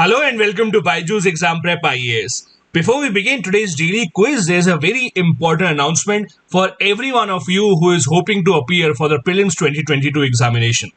Hello and welcome to Byju's Exam Prep IAS. Before we begin today's daily quiz, there's a very important announcement for every one of you who is hoping to appear for the Prelims 2022 examination.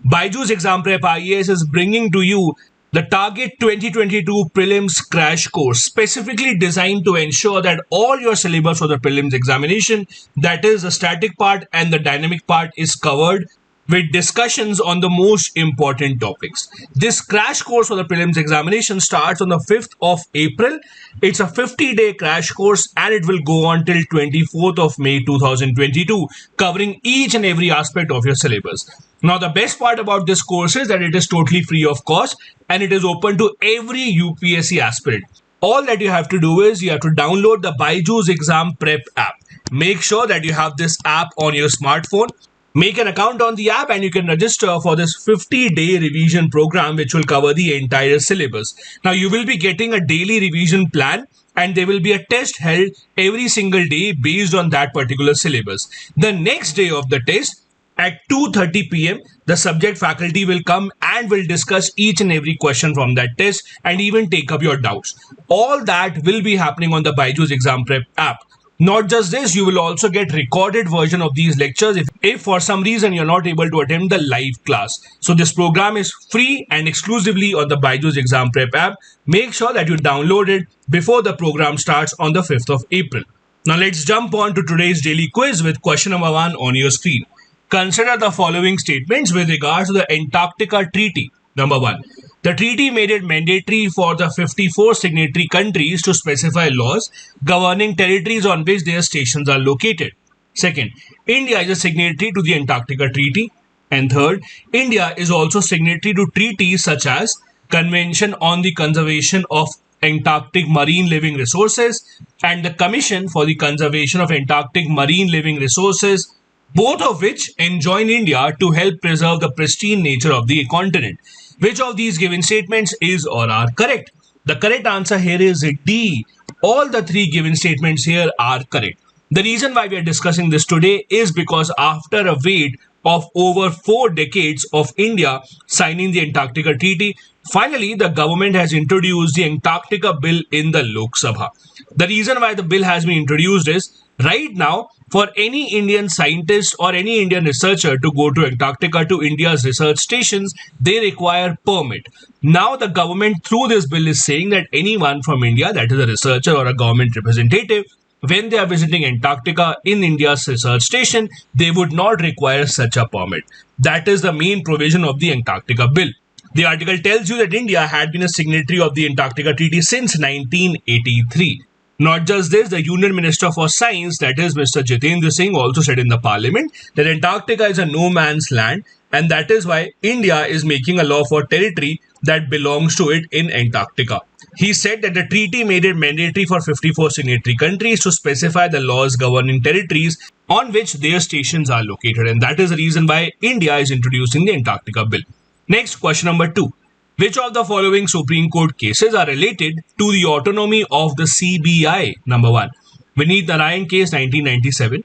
Byju's Exam Prep IAS is bringing to you the Target 2022 Prelims Crash Course, specifically designed to ensure that all your syllabus for the Prelims examination, that is the static part and the dynamic part, is covered with discussions on the most important topics. This crash course for the prelims examination starts on the 5th of April. It's a 50-day crash course and it will go on till 24th of May 2022, covering each and every aspect of your syllabus. Now, the best part about this course is that it is totally free of cost and it is open to every UPSC aspirant. All that you have to do is you have to download the Byju's Exam Prep app. Make sure that you have this app on your smartphone. Make an account on the app and you can register for this 50-day revision program which will cover the entire syllabus. Now you will be getting a daily revision plan and there will be a test held every single day based on that particular syllabus. The next day of the test at 2:30 p.m. the subject faculty will come and will discuss each and every question from that test and even take up your doubts. All that will be happening on the Byju's Exam Prep app. Not just this, you will also get recorded version of these lectures if for some reason you're not able to attend the live class. So this program is free and exclusively on the Byju's Exam Prep app. Make sure that you download it before the program starts on the 5th of April. Now let's jump on to today's daily quiz with question number 1 on your screen. Consider the following statements with regards to the Antarctica Treaty. Number 1. The treaty made it mandatory for the 54 signatory countries to specify laws governing territories on which their stations are located. Second, India is a signatory to the Antarctica Treaty. And third, India is also signatory to treaties such as Convention on the Conservation of Antarctic Marine Living Resources and the Commission for the Conservation of Antarctic Marine Living Resources, both of which enjoin India to help preserve the pristine nature of the continent. Which of these given statements is or are correct? The correct answer here is D. All the three given statements here are correct. The reason why we are discussing this today is because after a wait of over 4 decades of India signing the Antarctica Treaty, finally the government has introduced the Antarctica Bill in the Lok Sabha. The reason why the bill has been introduced is right now, for any Indian scientist or any Indian researcher to go to Antarctica to India's research stations, they require permit. Now the government through this bill is saying that anyone from India, that is a researcher or a government representative, when they are visiting Antarctica in India's research station, they would not require such a permit. That is the main provision of the Antarctica Bill. The article tells you that India had been a signatory of the Antarctica Treaty since 1983. Not just this, the Union Minister for Science, that is Mr. Jitendra Singh, also said in the parliament that Antarctica is a no man's land and that is why India is making a law for territory that belongs to it in Antarctica. He said that the treaty made it mandatory for 54 signatory countries to specify the laws governing territories on which their stations are located, and that is the reason why India is introducing the Antarctica Bill. Next, question number 2. Which of the following Supreme Court cases are related to the autonomy of the CBI? Number 1. Vineet Narayan case 1997,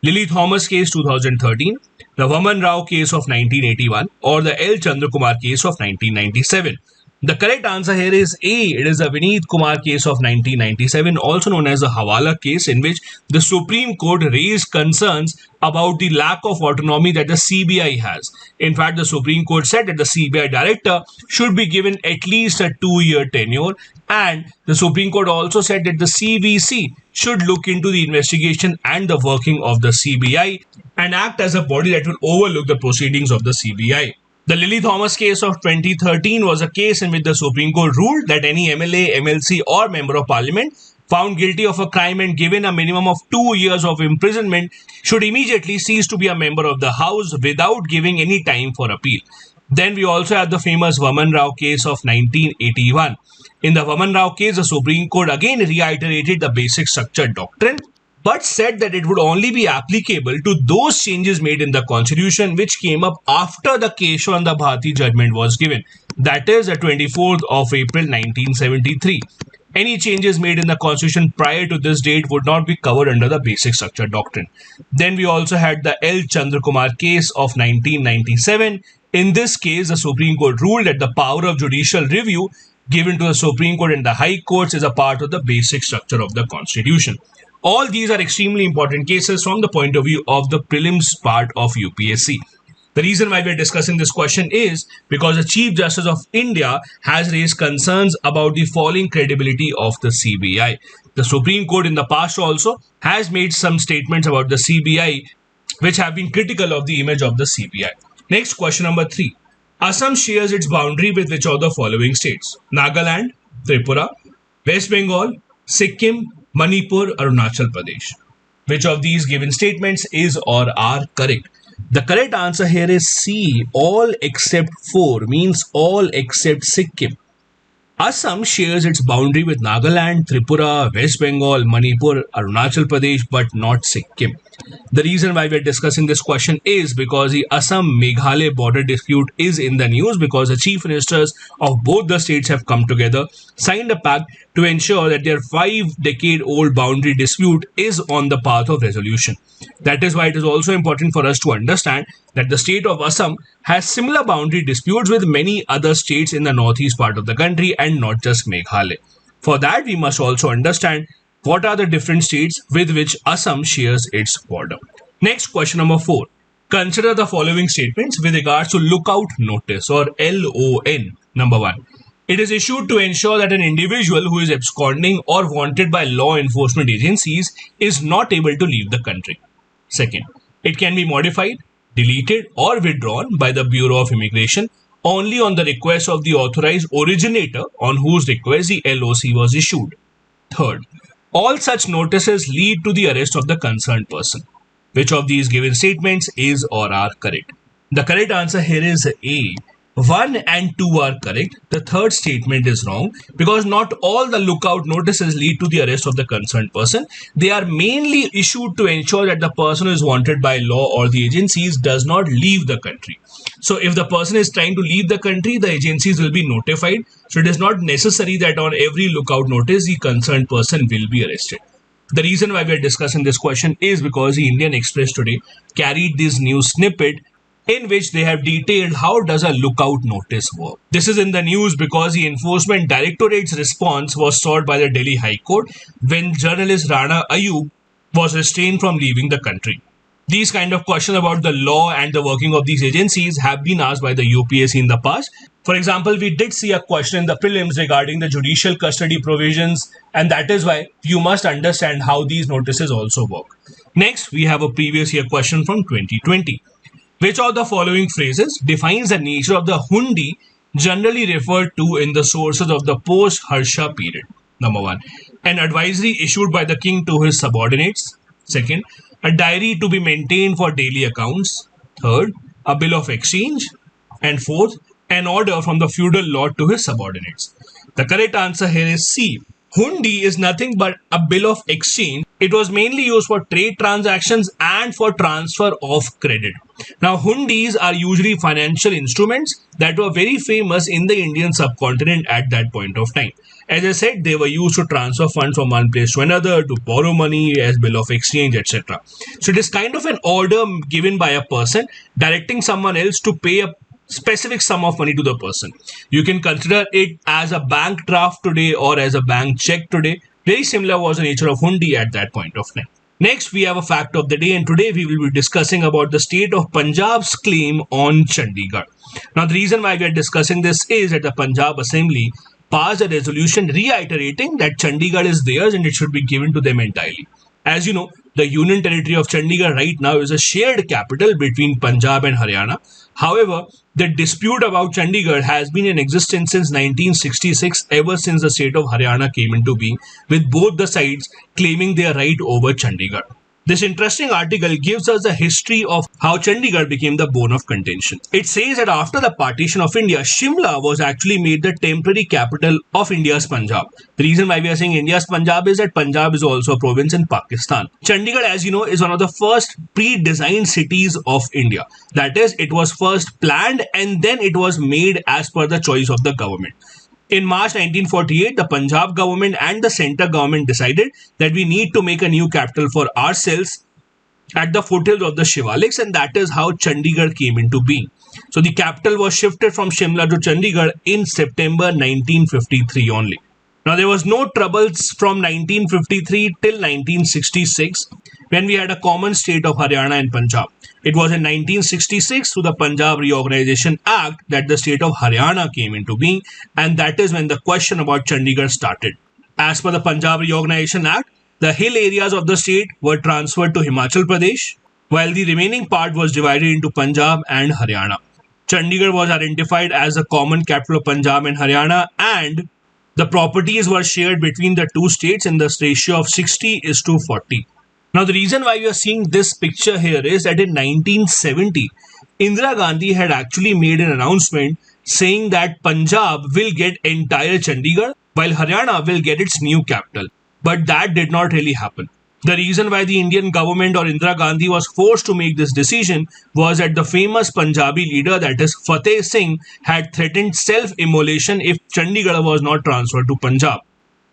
Lily Thomas case 2013, the Vaman Rao case of 1981 or the L. Chandrakumar case of 1997. The correct answer here is A. It is the Vineet Kumar case of 1997, also known as the Hawala case, in which the Supreme Court raised concerns about the lack of autonomy that the CBI has. In fact, the Supreme Court said that the CBI director should be given at least a 2-year tenure, and the Supreme Court also said that the CVC should look into the investigation and the working of the CBI and act as a body that will overlook the proceedings of the CBI. The Lily Thomas case of 2013 was a case in which the Supreme Court ruled that any MLA, MLC or Member of Parliament found guilty of a crime and given a minimum of 2 years of imprisonment should immediately cease to be a member of the House without giving any time for appeal. Then we also have the famous Vaman Rao case of 1981. In the Vaman Rao case, the Supreme Court again reiterated the basic structure doctrine, but said that it would only be applicable to those changes made in the constitution which came up after the Keshwanda Bharati judgment was given. That is the 24th of April 1973. Any changes made in the constitution prior to this date would not be covered under the basic structure doctrine. Then we also had the L. Chandrakumar case of 1997. In this case, the Supreme Court ruled that the power of judicial review given to the Supreme Court and the High Courts is a part of the basic structure of the Constitution. All these are extremely important cases from the point of view of the prelims part of UPSC. The reason why we're discussing this question is because the Chief Justice of India has raised concerns about the falling credibility of the CBI. The Supreme Court in the past also has made some statements about the CBI which have been critical of the image of the CBI. Next, question number 3. Assam shares its boundary with which of the following states? Nagaland, Tripura, West Bengal, Sikkim, Manipur, Arunachal Pradesh. Which of these given statements is or are correct? The correct answer here is C. All except 4 means all except Sikkim. Assam shares its boundary with Nagaland, Tripura, West Bengal, Manipur, Arunachal Pradesh, but not Sikkim. The reason why we are discussing this question is because the Assam-Meghalaya border dispute is in the news because the chief ministers of both the states have come together, signed a pact to ensure that their 5-decade-old boundary dispute is on the path of resolution. That is why it is also important for us to understand that the state of Assam has similar boundary disputes with many other states in the northeast part of the country and not just Meghalaya. For that, we must also understand what are the different states with which Assam shares its border. Next, question number 4. Consider the following statements with regards to lookout notice or LON. Number 1. It is issued to ensure that an individual who is absconding or wanted by law enforcement agencies is not able to leave the country. Second, it can be modified, deleted or withdrawn by the Bureau of Immigration only on the request of the authorized originator on whose request the LOC was issued. Third, all such notices lead to the arrest of the concerned person. Which of these given statements is or are correct? The correct answer here is A. 1 and 2 are correct. The third statement is wrong because not all the lookout notices lead to the arrest of the concerned person. They are mainly issued to ensure that the person who is wanted by law or the agencies does not leave the country. So if the person is trying to leave the country, the agencies will be notified. So it is not necessary that on every lookout notice, the concerned person will be arrested. The reason why we are discussing this question is because the Indian Express today carried this news snippet in which they have detailed how does a lookout notice work. This is in the news because the Enforcement Directorate's response was sought by the Delhi High Court when journalist Rana Ayub was restrained from leaving the country. These kind of questions about the law and the working of these agencies have been asked by the UPSC in the past. For example, we did see a question in the prelims regarding the judicial custody provisions, and that is why you must understand how these notices also work. Next, we have a previous year question from 2020. Which of the following phrases defines the nature of the hundi generally referred to in the sources of the post-Harsha period? Number 1. An advisory issued by the king to his subordinates. Second, a diary to be maintained for daily accounts. Third, a bill of exchange. And fourth, an order from the feudal lord to his subordinates. The correct answer here is C. Hundi is nothing but a bill of exchange. It was mainly used for trade transactions and for transfer of credit. Now, hundis are usually financial instruments that were very famous in the Indian subcontinent at that point of time. As I said, they were used to transfer funds from one place to another, to borrow money as bill of exchange, etc. So it is kind of an order given by a person directing someone else to pay a specific sum of money to the person. You can consider it as a bank draft today or as a bank check today. Very similar was the nature of hundi at that point of time. Next, we have a fact of the day, and today we will be discussing about the state of Punjab's claim on Chandigarh. Now, the reason why we are discussing this is that the Punjab Assembly passed a resolution reiterating that Chandigarh is theirs and it should be given to them entirely. As you know, the Union Territory of Chandigarh right now is a shared capital between Punjab and Haryana. However, the dispute about Chandigarh has been in existence since 1966, ever since the state of Haryana came into being, with both the sides claiming their right over Chandigarh. This interesting article gives us a history of how Chandigarh became the bone of contention. It says that after the partition of India, Shimla was actually made the temporary capital of India's Punjab. The reason why we are saying India's Punjab is that Punjab is also a province in Pakistan. Chandigarh, as you know, is one of the first pre-designed cities of India. That is, it was first planned and then it was made as per the choice of the government. In March 1948, the Punjab government and the centre government decided that we need to make a new capital for ourselves at the foothills of the Shivaliks, and that is how Chandigarh came into being. So the capital was shifted from Shimla to Chandigarh in September 1953 only. Now there was no troubles from 1953 till 1966 when we had a common state of Haryana and Punjab. It was in 1966 through the Punjab Reorganization Act that the state of Haryana came into being, and that is when the question about Chandigarh started. As per the Punjab Reorganization Act, the hill areas of the state were transferred to Himachal Pradesh, while the remaining part was divided into Punjab and Haryana. Chandigarh was identified as the common capital of Punjab and Haryana, and the properties were shared between the two states in this ratio of 60:40. Now, the reason why we are seeing this picture here is that in 1970, Indira Gandhi had actually made an announcement saying that Punjab will get entire Chandigarh while Haryana will get its new capital. But that did not really happen. The reason why the Indian government or Indira Gandhi was forced to make this decision was that the famous Punjabi leader, that is Fateh Singh, had threatened self-immolation if Chandigarh was not transferred to Punjab.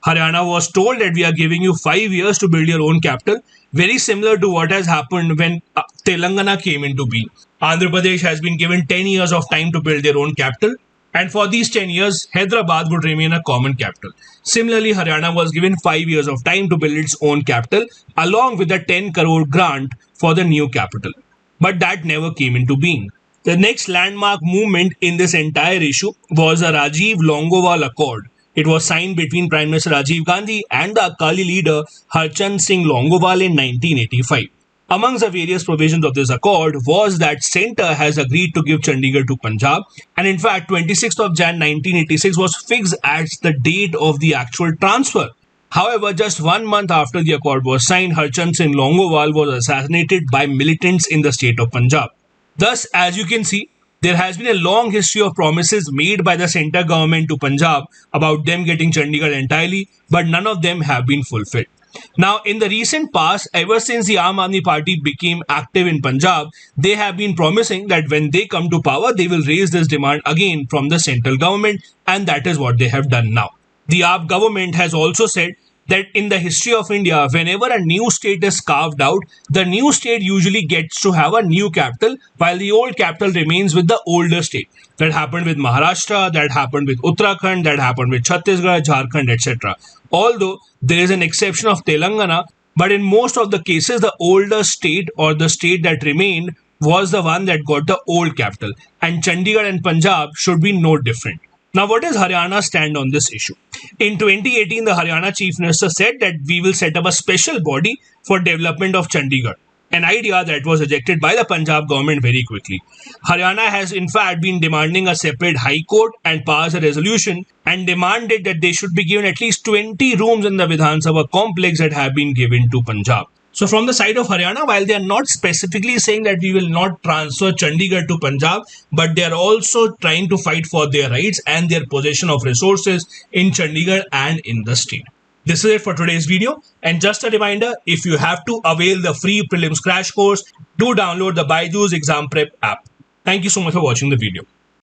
Haryana was told that we are giving you 5 years to build your own capital, very similar to what has happened when Telangana came into being. Andhra Pradesh has been given 10 years of time to build their own capital, and for these 10 years, Hyderabad would remain a common capital. Similarly, Haryana was given 5 years of time to build its own capital, along with a 10 crore grant for the new capital. But that never came into being. The next landmark movement in this entire issue was the Rajiv Longowal Accord. It was signed between Prime Minister Rajiv Gandhi and the Akali leader Harchand Singh Longowal in 1985. Amongst the various provisions of this accord was that centre has agreed to give Chandigarh to Punjab, and in fact 26th of Jan 1986 was fixed as the date of the actual transfer. However, just 1 month after the accord was signed, Harchand Singh Longowal was assassinated by militants in the state of Punjab. Thus, as you can see, there has been a long history of promises made by the centre government to Punjab about them getting Chandigarh entirely, but none of them have been fulfilled. Now, in the recent past, ever since the Aam Aadmi Party became active in Punjab, they have been promising that when they come to power, they will raise this demand again from the central government, and that is what they have done now. The AAP government has also said that in the history of India, whenever a new state is carved out, the new state usually gets to have a new capital while the old capital remains with the older state. That happened with Maharashtra, that happened with Uttarakhand, that happened with Chhattisgarh, Jharkhand, etc. Although there is an exception of Telangana, but in most of the cases, the older state or the state that remained was the one that got the old capital, and Chandigarh and Punjab should be no different. Now, what is Haryana's stand on this issue? In 2018, the Haryana Chief Minister said that we will set up a special body for development of Chandigarh, an idea that was rejected by the Punjab government very quickly. Haryana has in fact been demanding a separate High Court and passed a resolution and demanded that they should be given at least 20 rooms in the Vidhan Sabha complex that have been given to Punjab. So from the side of Haryana, while they are not specifically saying that we will not transfer Chandigarh to Punjab, but they are also trying to fight for their rights and their possession of resources in Chandigarh and in the state. This is it for today's video, and just a reminder, if you have to avail the free prelims crash course, do download the Byju's Exam Prep app. Thank you so much for watching the video.